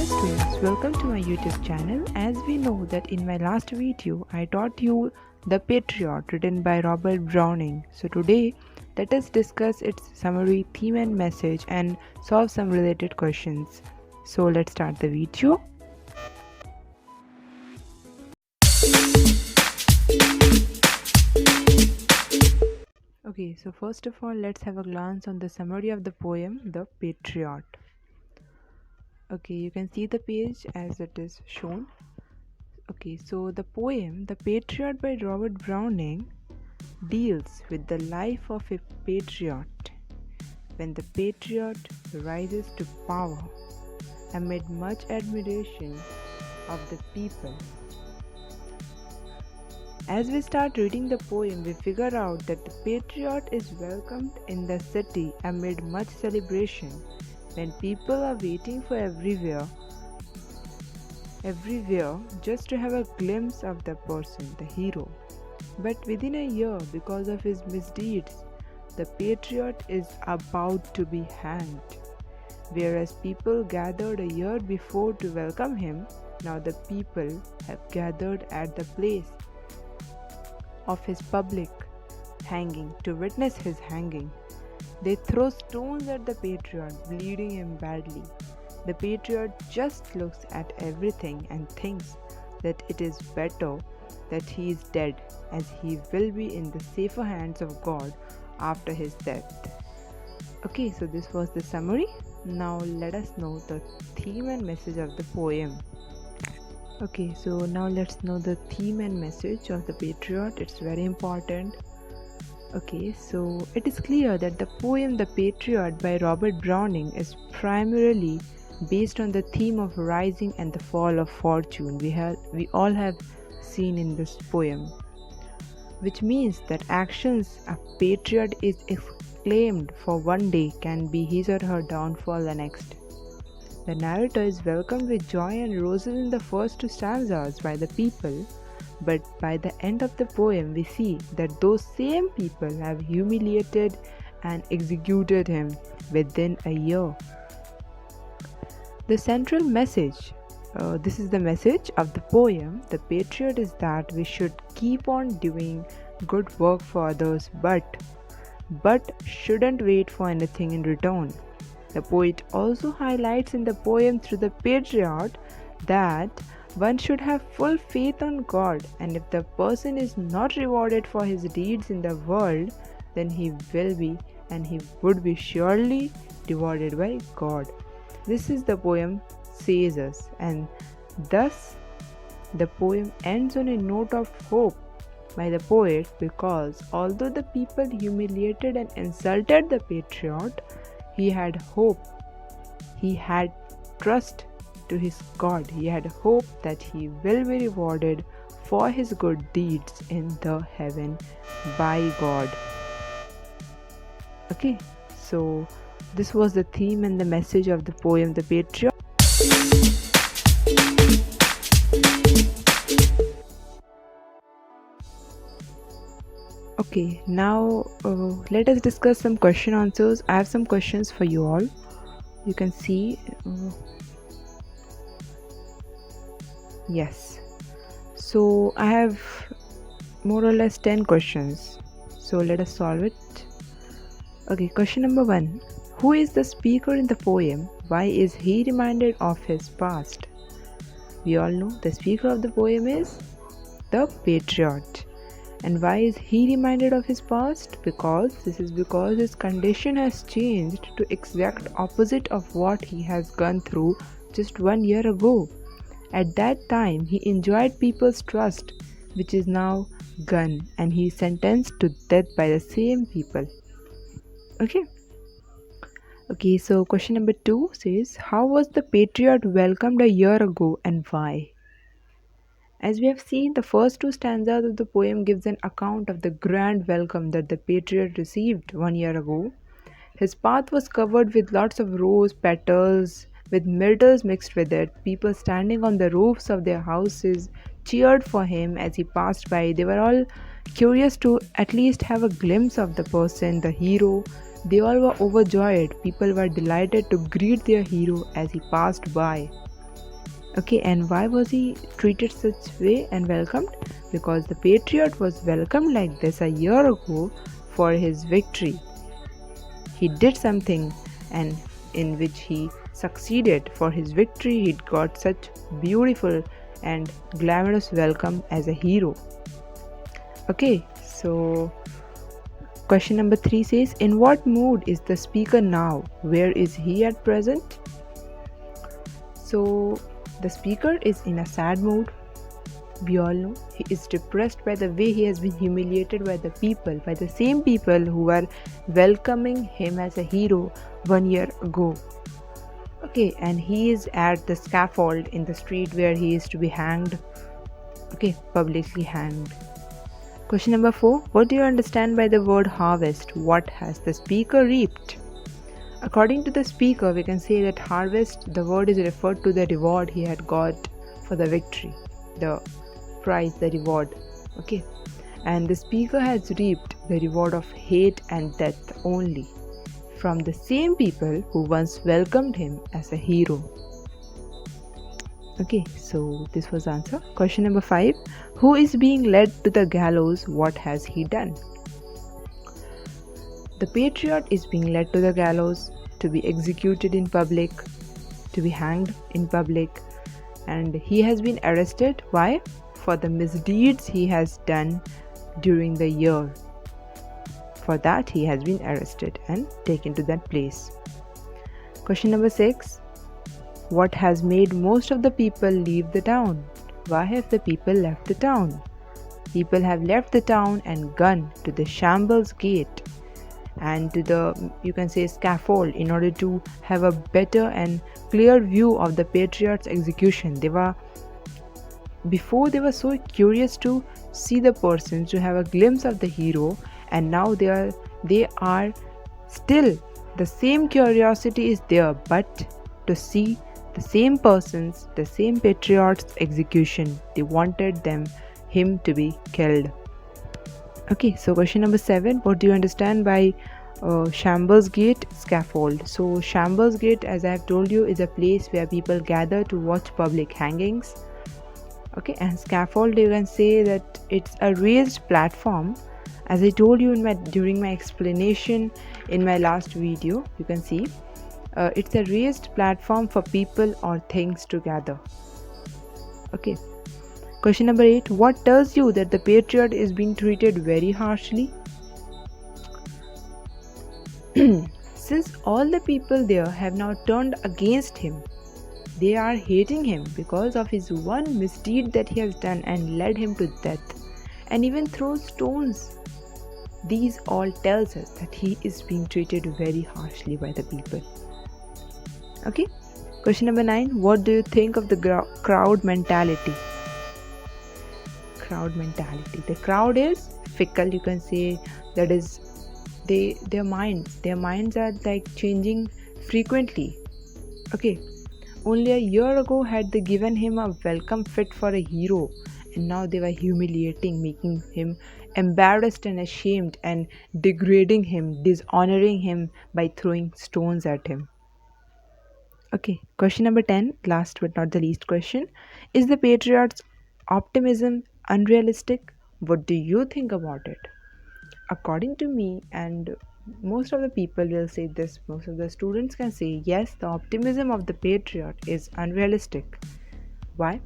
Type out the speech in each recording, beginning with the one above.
students, welcome to my YouTube channel. As we know that in my last video I taught you The Patriot written by Robert Browning. So today let us discuss its summary, theme and message and solve some related questions. So let's start the video. Okay, so first of all let's have a glance on the summary of the poem The Patriot. Okay, you can see the page as it is shown. Okay, so the poem The Patriot by Robert Browning deals with the life of a patriot when the patriot rises to power amid much admiration of the people. As we start reading the poem, we figure out that the patriot is welcomed in the city amid much celebration when people are waiting for everywhere just to have a glimpse of the person, the hero. But within a year, because of his misdeeds, the patriot is about to be hanged. Whereas people gathered a year before to welcome him, now the people have gathered at the place of his public hanging to witness his hanging. They throw stones at the patriot, bleeding him badly. The patriot just looks at everything and thinks that it is better that he is dead, as he will be in the safer hands of God after his death. Okay, so this was the summary. Now let us know the theme and message of the poem. Okay, so now let's know the theme and message of The Patriot. It's very important. Okay, so it is clear that the poem The Patriot by Robert Browning is primarily based on the theme of rising and the fall of fortune we all have seen in this poem, which means that actions a patriot is exclaimed for one day can be his or her downfall the next. The narrator is welcomed with joy and roses in the first two stanzas by the people, but by the end of the poem we see that those same people have humiliated and executed him within a year. The central message, this is the message of the poem The Patriot, is that we should keep on doing good work for others but shouldn't wait for anything in return. The poet also highlights in the poem through the patriot that one should have full faith on God, and if the person is not rewarded for his deeds in the world, then he will be and he would be surely rewarded by God. This is the poem says us, and thus the poem ends on a note of hope by the poet, because although the people humiliated and insulted the patriot, he had hope, he had trust to his God, he had hope that he will be rewarded for his good deeds in the heaven by God. Okay, so this was the theme and the message of the poem The Patriot. Okay, now let us discuss some question answers. I have some questions for you all. You can see yes, so I have more or less 10 questions, so let us solve it. Okay, question number 1. Who is the speaker in the poem? Why is he reminded of his past? We all know the speaker of the poem is the patriot. And why is he reminded of his past? Because his condition has changed to exact opposite of what he has gone through just 1 year ago. At that time, he enjoyed people's trust, which is now gone, and he is sentenced to death by the same people. Okay, so question number 2 says, how was the patriot welcomed a year ago and why? As we have seen, the first two stanzas of the poem gives an account of the grand welcome that the patriot received 1 year ago. His path was covered with lots of rose petals, with myrtles mixed with it. People standing on the roofs of their houses cheered for him as he passed by. They were all curious to at least have a glimpse of the person, the hero. They all were overjoyed. People were delighted to greet their hero as he passed by. Okay, and why was he treated such way and welcomed? Because the patriot was welcomed like this a year ago for his victory. He did something and in which he succeeded. For his victory, he got such beautiful and glamorous welcome as a hero. Okay, so question number 3 says, in what mood is the speaker now? Where is he at present? So the speaker is in a sad mood. We all know he is depressed by the way he has been humiliated by the same people who were welcoming him as a hero 1 year ago. Okay, and he is at the scaffold in the street where he is to be hanged. Okay, publicly hanged. Question number 4. What do you understand by the word harvest? What has the speaker reaped? According to the speaker, we can say that harvest, the word is referred to the reward he had got for the victory, the prize, the reward. Okay, and the speaker has reaped the reward of hate and death only from the same people who once welcomed him as a hero. Okay, so this was answer. Question number 5. Who is being led to the gallows? What has he done? The patriot is being led to the gallows to be executed in public, to be hanged in public, and he has been arrested. Why? For the misdeeds he has done during the year. For that, he has been arrested and taken to that place. Question number 6. What has made most of the people leave the town? Why have the people left the town? People have left the town and gone to the shambles gate and to the, you can say, scaffold in order to have a better and clear view of the patriot's execution. Before they were so curious to see the person, to have a glimpse of the hero, and now they are still, the same curiosity is there, but to see the same persons, the same patriot's execution. They wanted him to be killed. Okay, so question number 7. What do you understand by Shambles Gate scaffold? So Shambles Gate, as I have told you, is a place where people gather to watch public hangings. Okay, and scaffold, you can say that it's a raised platform. As I told you during my explanation in my last video, you can see it's a raised platform for people or things to gather. Okay. Question number 8. What tells you that the patriot is being treated very harshly? Since all the people there have now turned against him, they are hating him because of his one misdeed that he has done and led him to death, and even throw stones. These all tells us that he is being treated very harshly by the people. Okay. Question number 9. What do you think of the crowd mentality? Crowd mentality. The crowd is fickle, you can say. That is, their minds are like changing frequently. Okay. Only a year ago had they given him a welcome fit for a hero, and now they were humiliating, making him embarrassed and ashamed, and degrading him, dishonoring him by throwing stones at him. Okay, question number 10, last but not the least question. Is the patriot's optimism unrealistic? What do you think about it? According to me, and most of the people will say this, most of the students can say, yes, the optimism of the patriot is unrealistic. Why?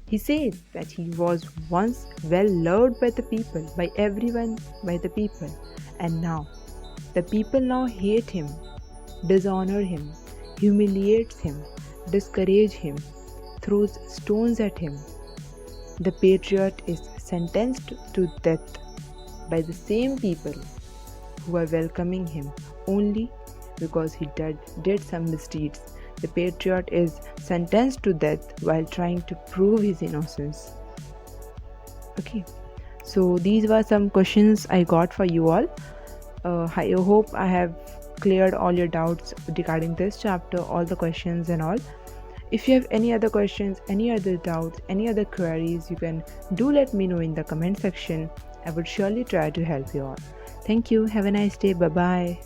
He says that he was once well loved by the people, by everyone, by the people, and now the people now hate him, dishonor him, humiliates him, discourage him, throws stones at him. The patriot is sentenced to death by the same people who are welcoming him only because he did some misdeeds. The patriot is sentenced to death while trying to prove his innocence. Okay, so these were some questions I got for you all. I hope I have cleared all your doubts regarding this chapter, all the questions and all. If you have any other questions, any other doubts, any other queries, you can do let me know in the comment section. I would surely try to help you all. Thank you. Have a nice day. Bye bye.